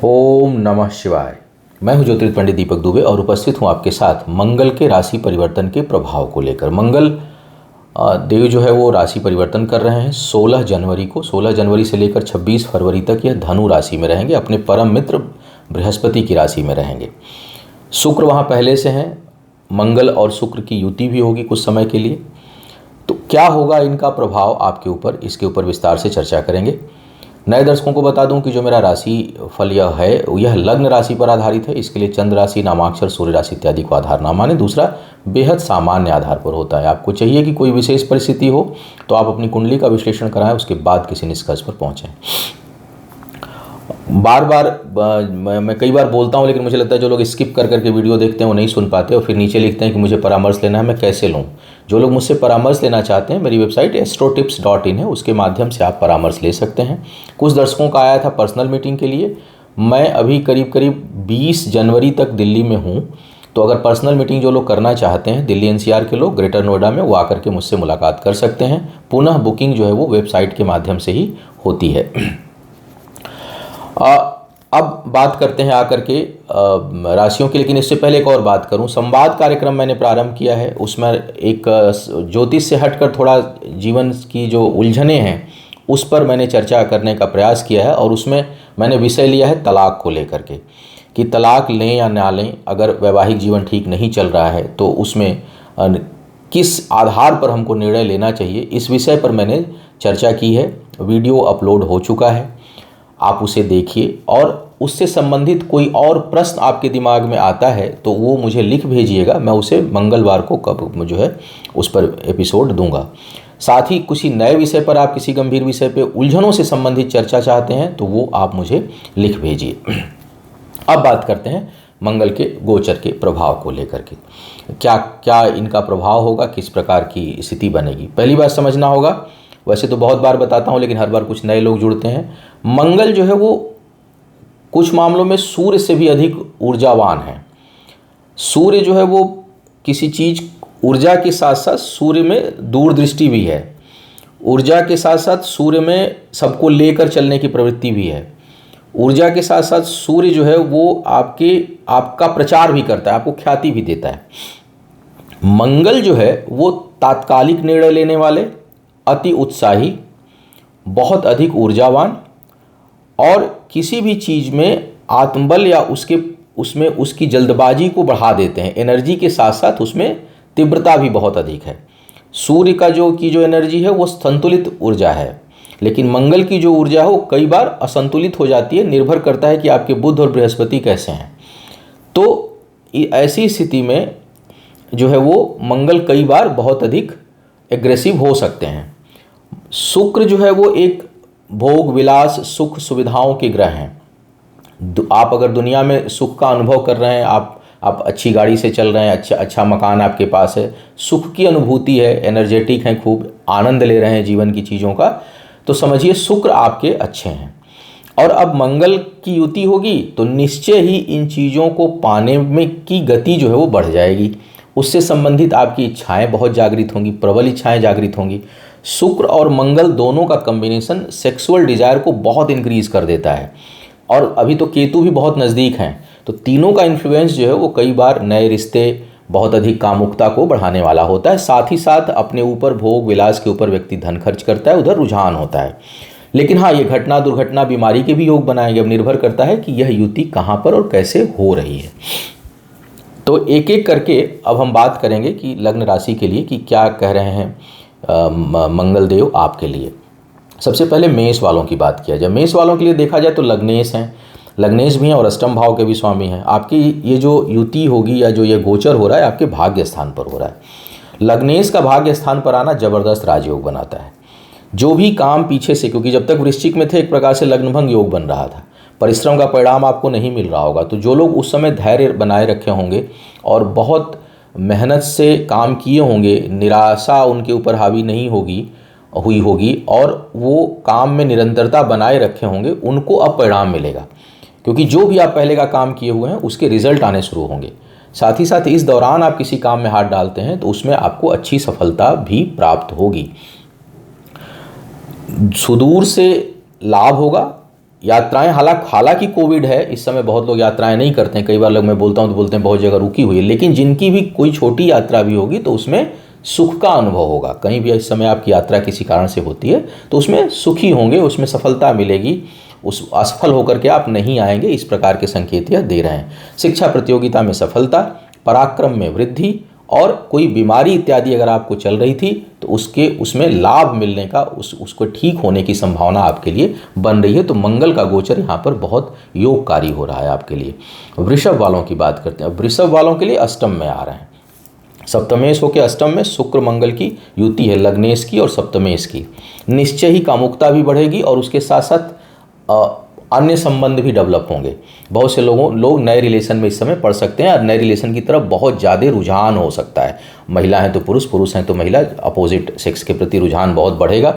ओम नमः शिवाय। मैं हूं ज्योतिर्विद पंडित दीपक दुबे और उपस्थित हूं आपके साथ मंगल के राशि परिवर्तन के प्रभाव को लेकर। मंगल देव जो है वो राशि परिवर्तन कर रहे हैं 16 जनवरी को। 16 जनवरी से लेकर 26 फरवरी तक यह धनु राशि में रहेंगे, अपने परम मित्र बृहस्पति की राशि में रहेंगे। शुक्र वहाँ पहले से हैं, मंगल और शुक्र की युति भी होगी कुछ समय के लिए। तो क्या होगा इनका प्रभाव आपके ऊपर, इसके ऊपर विस्तार से चर्चा करेंगे। नए दर्शकों को बता दूं कि जो मेरा राशि फल यह लग्न राशि पर आधारित है। इसके लिए चंद्र राशि, नामाक्षर, सूर्य राशि इत्यादि को आधार ना माने। दूसरा, बेहद सामान्य आधार पर होता है। आपको चाहिए कि कोई विशेष परिस्थिति हो तो आप अपनी कुंडली का विश्लेषण कराएं, उसके बाद किसी निष्कर्ष पर पहुंचें। बार बार मैं कई बार बोलता हूं, लेकिन मुझे लगता है जो लोग स्किप कर करके वीडियो देखते हैं वो नहीं सुन पाते और फिर नीचे लिखते हैं कि मुझे परामर्श लेना है, मैं कैसे लूं। जो लोग मुझसे परामर्श लेना चाहते हैं, मेरी वेबसाइट astrotips.in है, उसके माध्यम से आप परामर्श ले सकते हैं। कुछ दर्शकों का आया था पर्सनल मीटिंग के लिए। मैं अभी करीब 20 जनवरी तक दिल्ली में हूँ, तो अगर पर्सनल मीटिंग जो लोग करना चाहते हैं, दिल्ली NCR के लोग, ग्रेटर नोएडा में, वो आकर के मुझसे मुलाकात कर सकते हैं। पुनः बुकिंग जो है वो वेबसाइट के माध्यम से ही होती है। अब बात करते हैं आकर के राशियों की, लेकिन इससे पहले एक और बात करूं। संवाद कार्यक्रम मैंने प्रारंभ किया है, उसमें एक ज्योतिष से हटकर थोड़ा जीवन की जो उलझने हैं उस पर मैंने चर्चा करने का प्रयास किया है, और उसमें मैंने विषय लिया है तलाक को लेकर के, कि तलाक लें या ना लें। अगर वैवाहिक जीवन ठीक नहीं चल रहा है तो उसमें किस आधार पर हमको निर्णय लेना चाहिए, इस विषय पर मैंने चर्चा की है। वीडियो अपलोड हो चुका है, आप उसे देखिए, और उससे संबंधित कोई और प्रश्न आपके दिमाग में आता है तो वो मुझे लिख भेजिएगा। मैं उसे मंगलवार को कब जो है उस पर एपिसोड दूंगा। साथ ही किसी नए विषय पर, आप किसी गंभीर विषय पे उलझनों से संबंधित चर्चा चाहते हैं तो वो आप मुझे लिख भेजिए। अब बात करते हैं मंगल के गोचर के प्रभाव को लेकर के। क्या क्या इनका प्रभाव होगा, किस प्रकार की स्थिति बनेगी। पहली बात समझना होगा, वैसे तो बहुत बार बताता हूँ लेकिन हर बार कुछ नए लोग जुड़ते हैं। मंगल जो है वो कुछ मामलों में सूर्य से भी अधिक ऊर्जावान है। सूर्य जो है वो किसी चीज़, ऊर्जा के साथ साथ सूर्य में दूरदृष्टि भी है। ऊर्जा के साथ साथ सूर्य में सबको लेकर चलने की प्रवृत्ति भी है। ऊर्जा के साथ साथ सूर्य जो है वो आपका प्रचार भी करता है, आपको ख्याति भी देता है। मंगल जो है वो तात्कालिक निर्णय लेने वाले, अति उत्साही, बहुत अधिक ऊर्जावान, और किसी भी चीज़ में आत्मबल या उसमें उसकी जल्दबाजी को बढ़ा देते हैं। एनर्जी के साथ साथ उसमें तीव्रता भी बहुत अधिक है। सूर्य का जो एनर्जी है वो संतुलित ऊर्जा है, लेकिन मंगल की जो ऊर्जा है वो कई बार असंतुलित हो जाती है। निर्भर करता है कि आपके बुध और बृहस्पति कैसे हैं। तो ऐसी स्थिति में जो है वो मंगल कई बार बहुत अधिक एग्रेसिव हो सकते हैं। शुक्र जो है वो एक भोग विलास, सुख सुविधाओं के ग्रह हैं। आप अगर दुनिया में सुख का अनुभव कर रहे हैं, आप अच्छी गाड़ी से चल रहे हैं, अच्छा मकान आपके पास है, सुख की अनुभूति है, एनर्जेटिक हैं, खूब आनंद ले रहे हैं जीवन की चीज़ों का, तो समझिए शुक्र आपके अच्छे हैं। और अब मंगल की युति होगी तो निश्चय ही इन चीज़ों को पाने में की गति जो है वो बढ़ जाएगी। उससे संबंधित आपकी इच्छाएं बहुत जागृत होंगी, प्रबल इच्छाएं जागृत होंगी। शुक्र और मंगल दोनों का कॉम्बिनेशन सेक्सुअल डिजायर को बहुत इंक्रीज कर देता है, और अभी तो केतु भी बहुत नज़दीक हैं, तो तीनों का इन्फ्लुएंस जो है वो कई बार नए रिश्ते, बहुत अधिक कामुकता को बढ़ाने वाला होता है। साथ ही साथ अपने ऊपर भोग विलास के ऊपर व्यक्ति धन खर्च करता है, उधर रुझान होता है। लेकिन हाँ, ये घटना दुर्घटना बीमारी के भी योग बनाएंगे। अब निर्भर करता है कि यह युति कहाँ पर और कैसे हो रही है। तो एक एक करके अब हम बात करेंगे कि लग्न राशि के लिए कि क्या कह रहे हैं मंगल देव आपके लिए। सबसे पहले मेष वालों की बात किया जाए। मेष वालों के लिए देखा जाए तो लग्नेश हैं, लग्नेश भी हैं और अष्टम भाव के भी स्वामी हैं। आपकी ये जो युति होगी या जो ये गोचर हो रहा है आपके भाग्य स्थान पर हो रहा है। लग्नेश का भाग्य स्थान पर आना जबरदस्त राजयोग बनाता है। जो भी काम पीछे से, क्योंकि जब तक वृश्चिक में थे एक प्रकार से लग्नभंग योग बन रहा था, परिश्रम का परिणाम आपको नहीं मिल रहा होगा, तो जो लोग उस समय धैर्य बनाए रखे होंगे और बहुत मेहनत से काम किए होंगे, निराशा उनके ऊपर हावी नहीं हुई होगी और वो काम में निरंतरता बनाए रखे होंगे, उनको अब परिणाम मिलेगा। क्योंकि जो भी आप पहले का काम किए हुए हैं उसके रिजल्ट आने शुरू होंगे। साथ ही साथ इस दौरान आप किसी काम में हाथ डालते हैं तो उसमें आपको अच्छी सफलता भी प्राप्त होगी। सुदूर से लाभ होगा, यात्राएं, हालांकि कोविड है, इस समय बहुत लोग यात्राएं नहीं करते हैं। कई बार लोग, मैं बोलता हूं तो बोलते हैं बहुत जगह रुकी हुई है, लेकिन जिनकी भी कोई छोटी यात्रा भी होगी तो उसमें सुख का अनुभव होगा। कहीं भी इस समय आपकी यात्रा किसी कारण से होती है तो उसमें सुखी होंगे, उसमें सफलता मिलेगी, उस असफल होकर के आप नहीं आएंगे, इस प्रकार के संकेत यह दे रहे हैं। शिक्षा प्रतियोगिता में सफलता, पराक्रम में वृद्धि, और कोई बीमारी इत्यादि अगर आपको चल रही थी तो उसमें लाभ मिलने का, उसको ठीक होने की संभावना आपके लिए बन रही है। तो मंगल का गोचर यहाँ पर बहुत योगकारी हो रहा है आपके लिए। वृषभ वालों की बात करते हैं। वृषभ वालों के लिए अष्टम में आ रहे हैं, सप्तमेश होकर अष्टम में शुक्र मंगल की युति है, लग्नेश की और सप्तमेश की। निश्चय ही कामुकता भी बढ़ेगी और उसके साथ साथ अन्य संबंध भी डेवलप होंगे। बहुत से लोग नए रिलेशन में इस समय पड़ सकते हैं और नए रिलेशन की तरफ बहुत ज़्यादा रुझान हो सकता है। महिला हैं तो पुरुष, पुरुष हैं तो महिला, अपोजिट सेक्स के प्रति रुझान बहुत बढ़ेगा।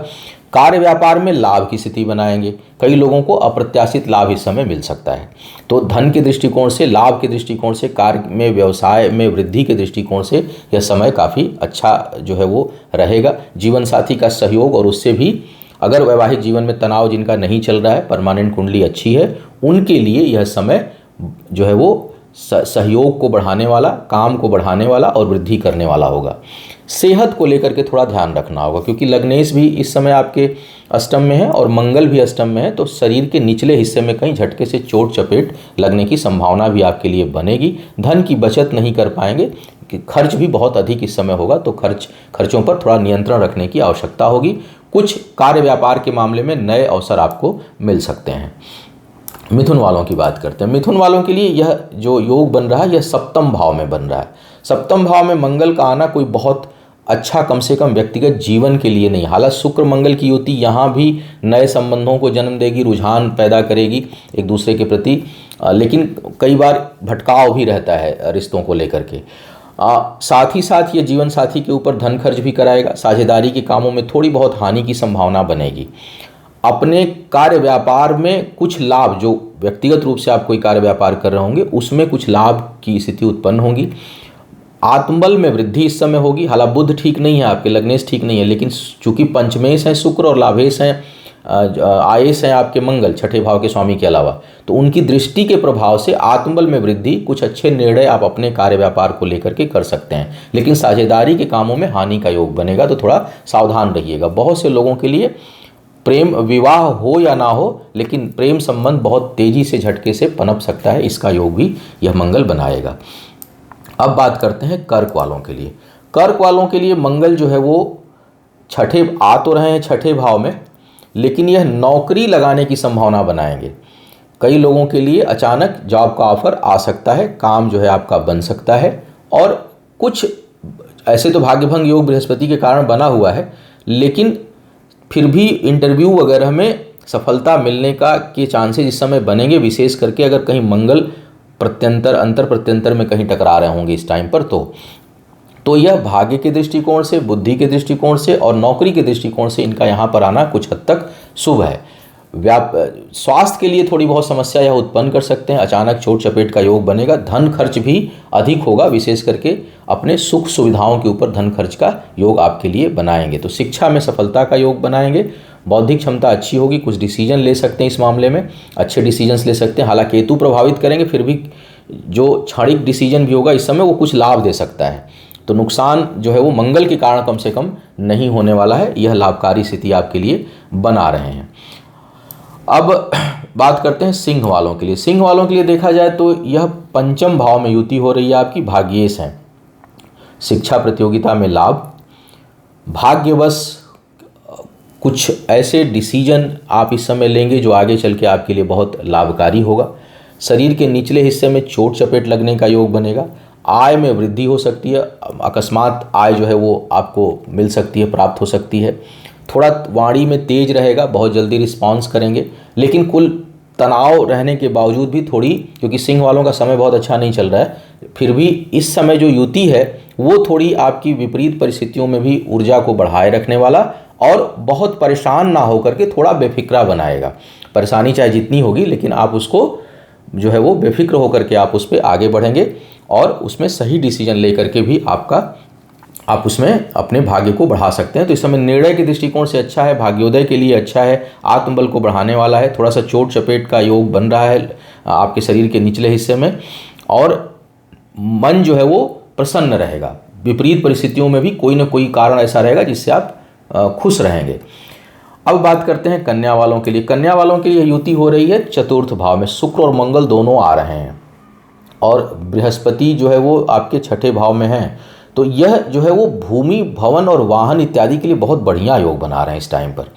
कार्य व्यापार में लाभ की स्थिति बनाएंगे। कई लोगों को अप्रत्याशित लाभ इस समय मिल सकता है। तो धन के दृष्टिकोण से, लाभ के दृष्टिकोण से, कार्य में, व्यवसाय में वृद्धि के दृष्टिकोण से यह समय काफ़ी अच्छा जो है वो रहेगा। जीवन साथी का सहयोग, और उससे भी अगर वैवाहिक जीवन में तनाव जिनका नहीं चल रहा है, परमानेंट कुंडली अच्छी है, उनके लिए यह समय जो है वो सहयोग को बढ़ाने वाला, काम को बढ़ाने वाला और वृद्धि करने वाला होगा। सेहत को लेकर के थोड़ा ध्यान रखना होगा, क्योंकि लग्नेश भी इस समय आपके अष्टम में है और मंगल भी अष्टम में है, तो शरीर के निचले हिस्से में कहीं झटके से चोट चपेट लगने की संभावना भी आपके लिए बनेगी। धन की बचत नहीं कर पाएंगे, खर्च भी बहुत अधिक इस समय होगा, तो खर्चों पर थोड़ा नियंत्रण रखने की आवश्यकता होगी। कुछ कार्य व्यापार के मामले में नए अवसर आपको मिल सकते हैं। मिथुन वालों की बात करते हैं। मिथुन वालों के लिए यह जो योग बन रहा है यह सप्तम भाव में बन रहा है। सप्तम भाव में मंगल का आना कोई बहुत अच्छा, कम से कम व्यक्तिगत जीवन के लिए नहीं। हालांकि शुक्र मंगल की युति यहाँ भी नए संबंधों को जन्म देगी, रुझान पैदा करेगी एक दूसरे के प्रति, लेकिन कई बार भटकाव भी रहता है रिश्तों को लेकर के। साथ ही साथ ये जीवन साथी के ऊपर धन खर्च भी कराएगा। साझेदारी के कामों में थोड़ी बहुत हानि की संभावना बनेगी। अपने कार्य व्यापार में कुछ लाभ, जो व्यक्तिगत रूप से आप कोई कार्य व्यापार कर रहे होंगे उसमें कुछ लाभ की स्थिति उत्पन्न होगी। आत्मबल में वृद्धि इस समय होगी। हालांकि बुध ठीक नहीं है आपके, लग्नेश ठीक नहीं है, लेकिन चूंकि पंचमेश हैं शुक्र और लाभेश हैं, आयेश हैं आपके मंगल, छठे भाव के स्वामी के अलावा, तो उनकी दृष्टि के प्रभाव से आत्मबल में वृद्धि, कुछ अच्छे निर्णय आप अपने कार्य व्यापार को लेकर के कर सकते हैं। लेकिन साझेदारी के कामों में हानि का योग बनेगा, तो थोड़ा सावधान रहिएगा। बहुत से लोगों के लिए प्रेम विवाह हो या ना हो, लेकिन प्रेम संबंध बहुत तेजी से झटके से पनप सकता है, इसका योग भी यह मंगल बनाएगा। अब बात करते हैं कर्क वालों के लिए। कर्क वालों के लिए मंगल जो है वो छठे आ तो रहे हैं छठे भाव में, लेकिन यह नौकरी लगाने की संभावना बनाएंगे। कई लोगों के लिए अचानक जॉब का ऑफर आ सकता है, काम जो है आपका बन सकता है, और कुछ ऐसे तो भाग्यभंग योग बृहस्पति के कारण बना हुआ है, लेकिन फिर भी इंटरव्यू वगैरह में सफलता मिलने के चांसेस इस समय बनेंगे, विशेष करके अगर कहीं मंगल अंतर प्रत्यंतर में कहीं टकरा रहे होंगे इस टाइम पर, तो यह भाग्य के दृष्टिकोण से, बुद्धि के दृष्टिकोण से और नौकरी के दृष्टिकोण से इनका यहाँ पर आना कुछ हद तक शुभ है। स्वास्थ्य के लिए थोड़ी बहुत समस्या यह उत्पन्न कर सकते हैं, अचानक चोट चपेट का योग बनेगा। धन खर्च भी अधिक होगा, विशेष करके अपने सुख सुविधाओं के ऊपर धन खर्च का योग आपके लिए बनाएंगे। तो शिक्षा में सफलता का योग बनाएंगे। बौद्धिक क्षमता अच्छी होगी, कुछ डिसीजन ले सकते हैं इस मामले में, अच्छे डिसीजंस ले सकते हैं। हालांकि केतु प्रभावित करेंगे, फिर भी जो क्षणिक डिसीजन भी होगा इस समय वो कुछ लाभ दे सकता है। तो नुकसान जो है वो मंगल के कारण कम से कम नहीं होने वाला है। यह लाभकारी स्थिति आपके लिए बना रहे हैं। अब बात करते हैं सिंह वालों के लिए। सिंह वालों के लिए देखा जाए तो यह पंचम भाव में युति हो रही है आपकी, भाग्येश है। शिक्षा प्रतियोगिता में लाभ, भाग्यवश कुछ ऐसे डिसीजन आप इस समय लेंगे जो आगे चल के आपके लिए बहुत लाभकारी होगा। शरीर के निचले हिस्से में चोट चपेट लगने का योग बनेगा। आय में वृद्धि हो सकती है, अकस्मात आय जो है वो आपको मिल सकती है, प्राप्त हो सकती है। थोड़ा वाणी में तेज रहेगा, बहुत जल्दी रिस्पॉन्स करेंगे, लेकिन कुल तनाव रहने के बावजूद भी थोड़ी, क्योंकि सिंह वालों का समय बहुत अच्छा नहीं चल रहा है, फिर भी इस समय जो युति है वो थोड़ी आपकी विपरीत परिस्थितियों में भी ऊर्जा को बढ़ाए रखने वाला और बहुत परेशान ना होकर के थोड़ा बेफिक्रा बनाएगा। परेशानी चाहे जितनी होगी, लेकिन आप उसको जो है वो बेफिक्र होकर के आप उस पर आगे बढ़ेंगे और उसमें सही डिसीजन लेकर के भी आपका आप उसमें अपने भाग्य को बढ़ा सकते हैं। तो इस समय निर्णय के दृष्टिकोण से अच्छा है, भाग्योदय के लिए अच्छा है, आत्मबल को बढ़ाने वाला है। थोड़ा सा चोट चपेट का योग बन रहा है आपके शरीर के निचले हिस्से में, और मन जो है वो प्रसन्न रहेगा। विपरीत परिस्थितियों में भी कोई ना कोई कारण ऐसा रहेगा जिससे आप खुश रहेंगे। अब बात करते हैं कन्या वालों के लिए। कन्या वालों के लिए युति हो रही है चतुर्थ भाव में, शुक्र और मंगल दोनों आ रहे हैं, और बृहस्पति जो है वो आपके छठे भाव में है। तो यह जो है वो भूमि, भवन और वाहन इत्यादि के लिए बहुत बढ़िया योग बना रहे हैं इस टाइम पर।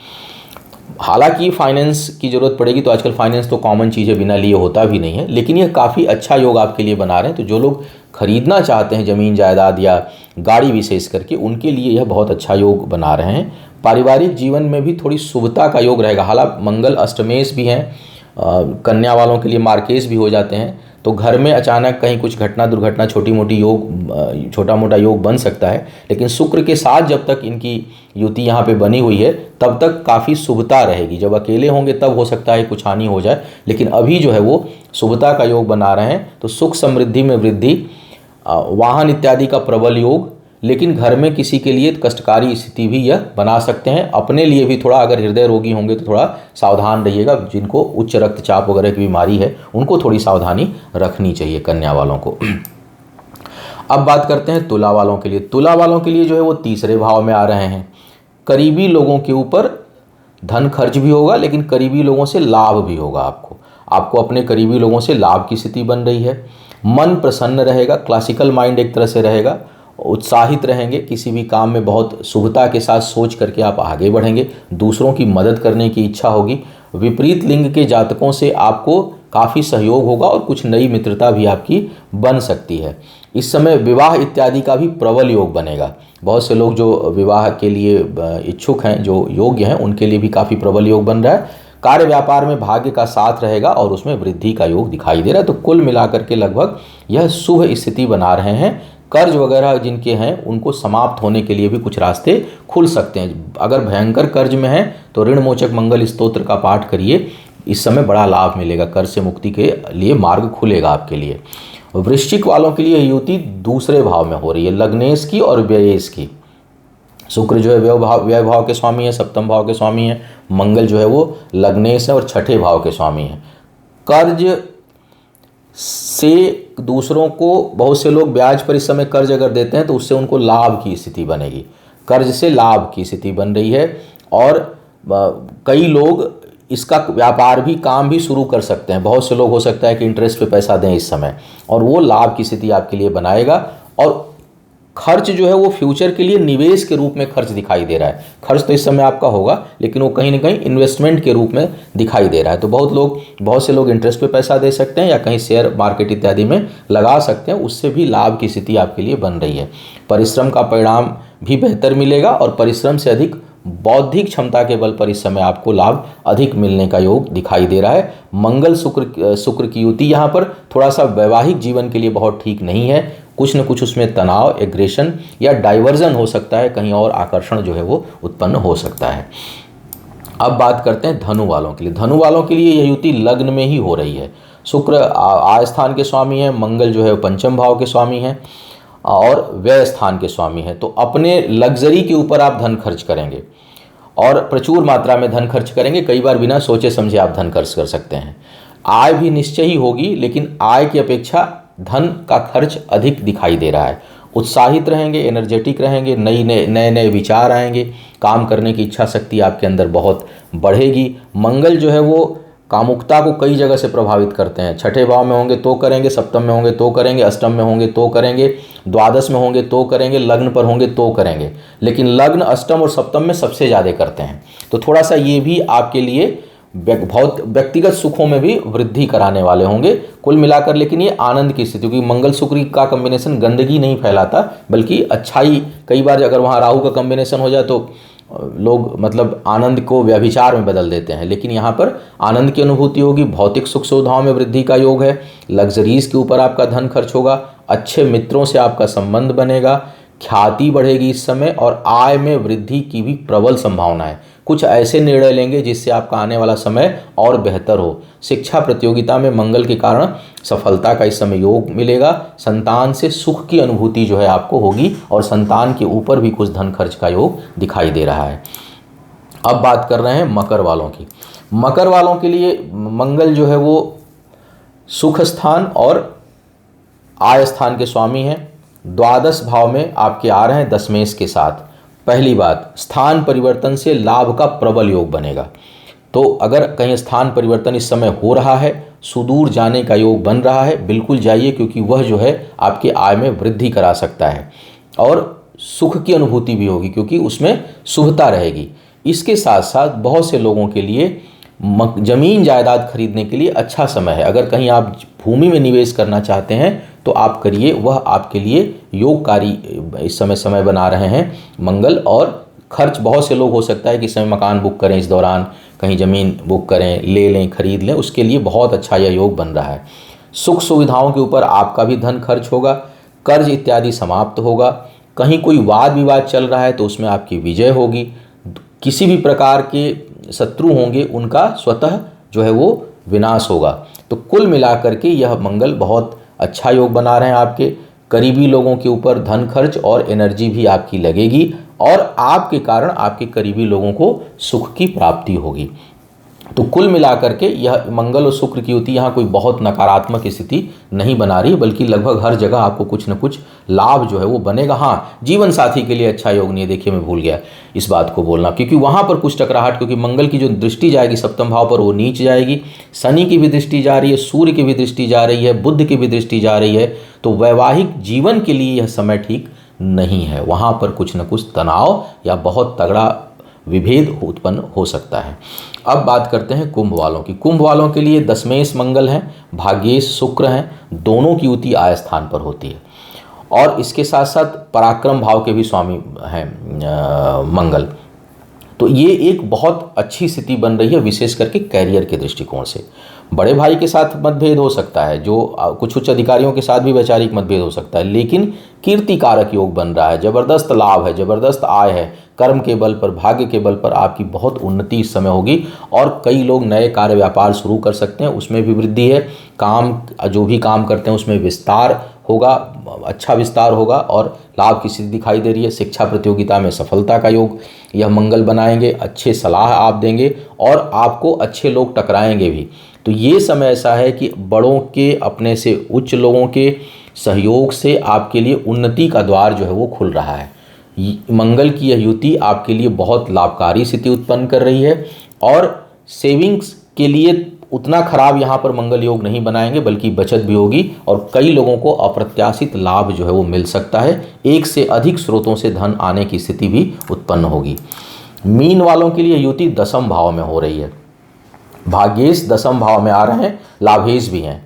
हालांकि फाइनेंस की ज़रूरत पड़ेगी, तो आजकल फाइनेंस तो कॉमन चीज़ है, बिना लिए होता भी नहीं है, लेकिन यह काफ़ी अच्छा योग आपके लिए बना रहे हैं। तो जो लोग खरीदना चाहते हैं ज़मीन जायदाद या गाड़ी विशेष करके, उनके लिए यह बहुत अच्छा योग बना रहे हैं। पारिवारिक जीवन में भी थोड़ी शुभता का योग रहेगा। हालांकि मंगल अष्टमेश भी हैं, कन्या वालों के लिए मार्केश भी हो जाते हैं, तो घर में अचानक कहीं कुछ घटना दुर्घटना छोटा मोटा योग बन सकता है। लेकिन शुक्र के साथ जब तक इनकी युति यहाँ पे बनी हुई है तब तक काफ़ी शुभता रहेगी। जब अकेले होंगे तब हो सकता है कुछ हानि हो जाए, लेकिन अभी जो है वो शुभता का योग बना रहे हैं। तो सुख समृद्धि में वृद्धि, वाहन इत्यादि का प्रबल योग, लेकिन घर में किसी के लिए कष्टकारी स्थिति भी यह बना सकते हैं। अपने लिए भी थोड़ा, अगर हृदय रोगी होंगे तो थोड़ा सावधान रहिएगा। जिनको उच्च रक्तचाप वगैरह की बीमारी है उनको थोड़ी सावधानी रखनी चाहिए, कन्या वालों को। अब बात करते हैं तुला वालों के लिए। तुला वालों के लिए जो है वो तीसरे भाव में आ रहे हैं। करीबी लोगों के ऊपर धन खर्च भी होगा, लेकिन करीबी लोगों से लाभ भी होगा। आपको अपने करीबी लोगों से लाभ की स्थिति बन रही है। मन प्रसन्न रहेगा, क्लासिकल माइंड एक तरह से रहेगा, उत्साहित रहेंगे। किसी भी काम में बहुत शुभता के साथ सोच करके आप आगे बढ़ेंगे। दूसरों की मदद करने की इच्छा होगी। विपरीत लिंग के जातकों से आपको काफ़ी सहयोग होगा और कुछ नई मित्रता भी आपकी बन सकती है। इस समय विवाह इत्यादि का भी प्रबल योग बनेगा। बहुत से लोग जो विवाह के लिए इच्छुक हैं, जो योग्य हैं, उनके लिए भी काफ़ी प्रबल योग बन रहा है। कार्य व्यापार में भाग्य का साथ रहेगा और उसमें वृद्धि का योग दिखाई दे रहा है। तो कुल मिलाकर के लगभग यह शुभ स्थिति बना रहे हैं। कर्ज वगैरह जिनके हैं उनको समाप्त होने के लिए भी कुछ रास्ते खुल सकते हैं। अगर भयंकर कर्ज में हैं तो ऋण मोचक मंगल स्तोत्र का पाठ करिए, इस समय बड़ा लाभ मिलेगा। कर्ज से मुक्ति के लिए मार्ग खुलेगा आपके लिए। वृश्चिक वालों के लिए युति दूसरे भाव में हो रही है, लग्नेश की और व्ययेश की। शुक्र जो है व्यय भाव के स्वामी है, सप्तम भाव के स्वामी है। मंगल जो है वो लग्नेश है और छठे भाव के स्वामी है। कर्ज से दूसरों को, बहुत से लोग ब्याज पर इस समय कर्ज अगर देते हैं तो उससे उनको लाभ की स्थिति बनेगी। कर्ज से लाभ की स्थिति बन रही है, और कई लोग इसका व्यापार भी, काम भी शुरू कर सकते हैं। बहुत से लोग हो सकता है कि इंटरेस्ट पे पैसा दें इस समय, और वो लाभ की स्थिति आपके लिए बनाएगा। और खर्च जो है वो फ्यूचर के लिए निवेश के रूप में खर्च दिखाई दे रहा है। खर्च तो इस समय आपका होगा, लेकिन वो कहीं ना कहीं इन्वेस्टमेंट के रूप में दिखाई दे रहा है। तो बहुत से लोग इंटरेस्ट पे पैसा दे सकते हैं या कहीं शेयर मार्केट इत्यादि में लगा सकते हैं, उससे भी लाभ की स्थिति आपके लिए बन रही है। परिश्रम का परिणाम भी बेहतर मिलेगा, और परिश्रम से अधिक बौद्धिक क्षमता के बल पर इस समय आपको लाभ अधिक मिलने का योग दिखाई दे रहा है। मंगल शुक्र की युति यहाँ पर थोड़ा सा वैवाहिक जीवन के लिए बहुत ठीक नहीं है। कुछ न कुछ उसमें तनाव, एग्रेशन या डाइवर्जन हो सकता है, कहीं और आकर्षण जो है वो उत्पन्न हो सकता है। अब बात करते हैं धनु वालों के लिए। धनु वालों के लिए यह युति लग्न में ही हो रही है। शुक्र आय स्थान के स्वामी है, मंगल जो है पंचम भाव के स्वामी हैं और व्यय स्थान के स्वामी हैं। तो अपने लग्जरी के ऊपर आप धन खर्च करेंगे और प्रचुर मात्रा में धन खर्च करेंगे। कई बार बिना सोचे समझे आप धन खर्च कर सकते हैं। आय भी निश्चय ही होगी, लेकिन आय की अपेक्षा धन का खर्च अधिक दिखाई दे रहा है। उत्साहित रहेंगे, एनर्जेटिक रहेंगे, नए विचार आएंगे, काम करने की इच्छा शक्ति आपके अंदर बहुत बढ़ेगी। मंगल जो है वो कामुकता को कई जगह से प्रभावित करते हैं। छठे भाव में होंगे तो करेंगे, सप्तम में होंगे तो करेंगे, अष्टम में होंगे तो करेंगे, द्वादश में होंगे तो करेंगे, लग्न पर होंगे तो करेंगे। लेकिन लग्न, अष्टम और सप्तम में सबसे ज़्यादा करते हैं। तो थोड़ा सा ये भी आपके लिए बहुत व्यक्तिगत सुखों में भी वृद्धि कराने वाले होंगे कुल मिलाकर। लेकिन ये आनंद की स्थिति, क्योंकि मंगल शुक्र का कॉम्बिनेशन गंदगी नहीं फैलाता बल्कि अच्छाई। कई बार अगर वहाँ राहु का कॉम्बिनेशन हो जाए तो लोग मतलब आनंद को व्यभिचार में बदल देते हैं, लेकिन यहाँ पर आनंद की अनुभूति होगी। भौतिक सुख सुविधाओं में वृद्धि का योग है। लग्जरीज के ऊपर आपका धन खर्च होगा। अच्छे मित्रों से आपका संबंध बनेगा। ख्याति बढ़ेगी इस समय और आय में वृद्धि की भी प्रबल संभावना है। कुछ ऐसे निर्णय लेंगे जिससे आपका आने वाला समय और बेहतर हो। शिक्षा प्रतियोगिता में मंगल के कारण सफलता का इस समय योग मिलेगा। संतान से सुख की अनुभूति जो है आपको होगी और संतान के ऊपर भी कुछ धन खर्च का योग दिखाई दे रहा है। अब बात कर रहे हैं मकर वालों की। मकर वालों के लिए मंगल जो है वो सुख स्थान और आय स्थान के स्वामी हैं। द्वादश भाव में आपके आ रहे हैं दशमेश के साथ। पहली बात, स्थान परिवर्तन से लाभ का प्रबल योग बनेगा। तो अगर कहीं स्थान परिवर्तन इस समय हो रहा है, सुदूर जाने का योग बन रहा है, बिल्कुल जाइए, क्योंकि वह जो है आपके आय में वृद्धि करा सकता है और सुख की अनुभूति भी होगी क्योंकि उसमें शुभता रहेगी। इसके साथ साथ बहुत से लोगों के लिए जमीन जायदाद खरीदने के लिए अच्छा समय है। अगर कहीं आप भूमि में निवेश करना चाहते हैं तो आप करिए, वह आपके लिए योगकारी इस समय बना रहे हैं मंगल। और खर्च बहुत से लोग हो सकता है कि इस समय मकान बुक करें, इस दौरान कहीं ज़मीन बुक करें, ले लें, खरीद लें, उसके लिए बहुत अच्छा यह योग बन रहा है। सुख सुविधाओं के ऊपर आपका भी धन खर्च होगा, कर्ज इत्यादि समाप्त होगा। कहीं कोई वाद विवाद चल रहा है तो उसमें आपकी विजय होगी। किसी भी प्रकार के शत्रु होंगे उनका स्वतः जो है वो विनाश होगा। तो कुल मिलाकर के यह मंगल बहुत अच्छा योग बना रहे हैं। आपके करीबी लोगों के ऊपर धन खर्च और एनर्जी भी आपकी लगेगी और आपके कारण आपके करीबी लोगों को सुख की प्राप्ति होगी। तो कुल मिलाकर के यह मंगल और शुक्र की युति यहाँ कोई बहुत नकारात्मक स्थिति नहीं बना रही, बल्कि लगभग हर जगह आपको कुछ न कुछ लाभ जो है वो बनेगा। हाँ, जीवन साथी के लिए अच्छा योग नहीं है। देखिए, मैं भूल गया इस बात को बोलना, क्योंकि वहाँ पर कुछ टकराहट, क्योंकि मंगल की जो दृष्टि जाएगी सप्तम भाव पर वो नीच जाएगी। शनि की भी दृष्टि जा रही है, सूर्य की भी दृष्टि जा रही है, बुध की भी दृष्टि जा रही है। तो वैवाहिक जीवन के लिए यह समय ठीक नहीं है। वहाँ पर कुछ न कुछ तनाव या बहुत तगड़ा विभेद उत्पन्न हो सकता है। अब बात करते हैं कुंभ वालों की। कुंभ वालों के लिए दशमेश मंगल हैं, भाग्येश शुक्र हैं, दोनों की युति आय स्थान पर होती है और इसके साथ साथ पराक्रम भाव के भी स्वामी हैं मंगल। तो ये एक बहुत अच्छी स्थिति बन रही है, विशेष करके कैरियर के दृष्टिकोण से। बड़े भाई के साथ मतभेद हो सकता है, जो कुछ उच्च अधिकारियों के साथ भी वैचारिक मतभेद हो सकता है, लेकिन कीर्ति कारक योग बन रहा है, ज़बरदस्त लाभ है, ज़बरदस्त आय है। कर्म के बल पर, भाग्य के बल पर आपकी बहुत उन्नति इस समय होगी और कई लोग नए कार्य व्यापार शुरू कर सकते हैं, उसमें भी वृद्धि है। काम जो भी काम करते हैं उसमें विस्तार होगा, अच्छा विस्तार होगा और लाभ की स्थिति दिखाई दे रही है। शिक्षा प्रतियोगिता में सफलता का योग यह मंगल बनाएंगे, अच्छे सलाह आप देंगे और आपको अच्छे लोग टकराएंगे भी। तो ये समय ऐसा है कि बड़ों के, अपने से उच्च लोगों के सहयोग से आपके लिए उन्नति का द्वार जो है वो खुल रहा है। मंगल की यह युति आपके लिए बहुत लाभकारी स्थिति उत्पन्न कर रही है और सेविंग्स के लिए उतना खराब यहाँ पर मंगल योग नहीं बनाएंगे, बल्कि बचत भी होगी और कई लोगों को अप्रत्याशित लाभ जो है वो मिल सकता है। एक से अधिक स्रोतों से धन आने की स्थिति भी उत्पन्न होगी। मीन वालों के लिए युति दशम भाव में हो रही है। भाग्येश दशम भाव में आ रहे हैं, लाभेश भी हैं।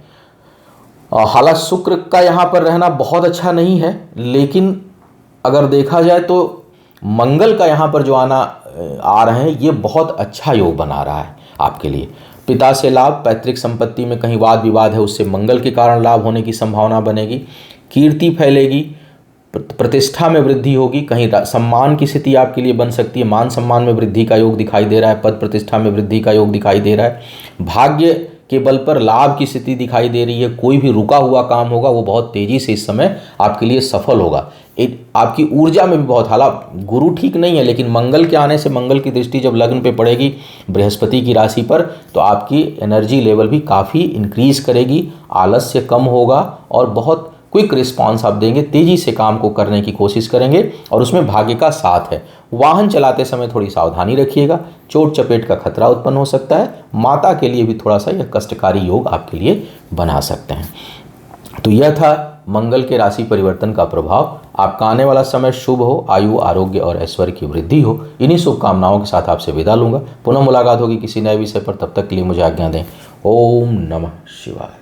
हालांकि शुक्र का यहाँ पर रहना बहुत अच्छा नहीं है, लेकिन अगर देखा जाए तो मंगल का यहाँ पर जो आ रहे हैं ये बहुत अच्छा योग बना रहा है आपके लिए। पिता से लाभ, पैतृक संपत्ति में कहीं वाद विवाद है उससे मंगल के कारण लाभ होने की संभावना बनेगी। कीर्ति फैलेगी, प्रतिष्ठा में वृद्धि होगी, कहीं सम्मान की स्थिति आपके लिए बन सकती है, मान सम्मान में वृद्धि का योग दिखाई दे रहा है, पद प्रतिष्ठा में वृद्धि का योग दिखाई दे रहा है। भाग्य के बल पर लाभ की स्थिति दिखाई दे रही है। कोई भी रुका हुआ काम होगा वो बहुत तेजी से इस समय आपके लिए सफल होगा। आपकी ऊर्जा में भी बहुत, हालांकि गुरु ठीक नहीं है, लेकिन मंगल के आने से, मंगल की दृष्टि जब लग्न पे पड़ेगी बृहस्पति की राशि पर, तो आपकी एनर्जी लेवल भी काफ़ी इंक्रीज करेगी, आलस्य कम होगा और बहुत क्विक रिस्पांस आप देंगे, तेज़ी से काम को करने की कोशिश करेंगे और उसमें भाग्य का साथ है। वाहन चलाते समय थोड़ी सावधानी रखिएगा, चोट चपेट का खतरा उत्पन्न हो सकता है। माता के लिए भी थोड़ा सा यह कष्टकारी योग आपके लिए बना सकते हैं। तो यह था मंगल के राशि परिवर्तन का प्रभाव। आपका आने वाला समय शुभ हो, आयु, आरोग्य और ऐश्वर्य की वृद्धि हो। इन्हीं शुभकामनाओं के साथ आपसे विदा लूंगा। पुनः मुलाकात होगी किसी नए विषय पर, तब तक के लिए मुझे आज्ञा दें। ओम नमः शिवाय।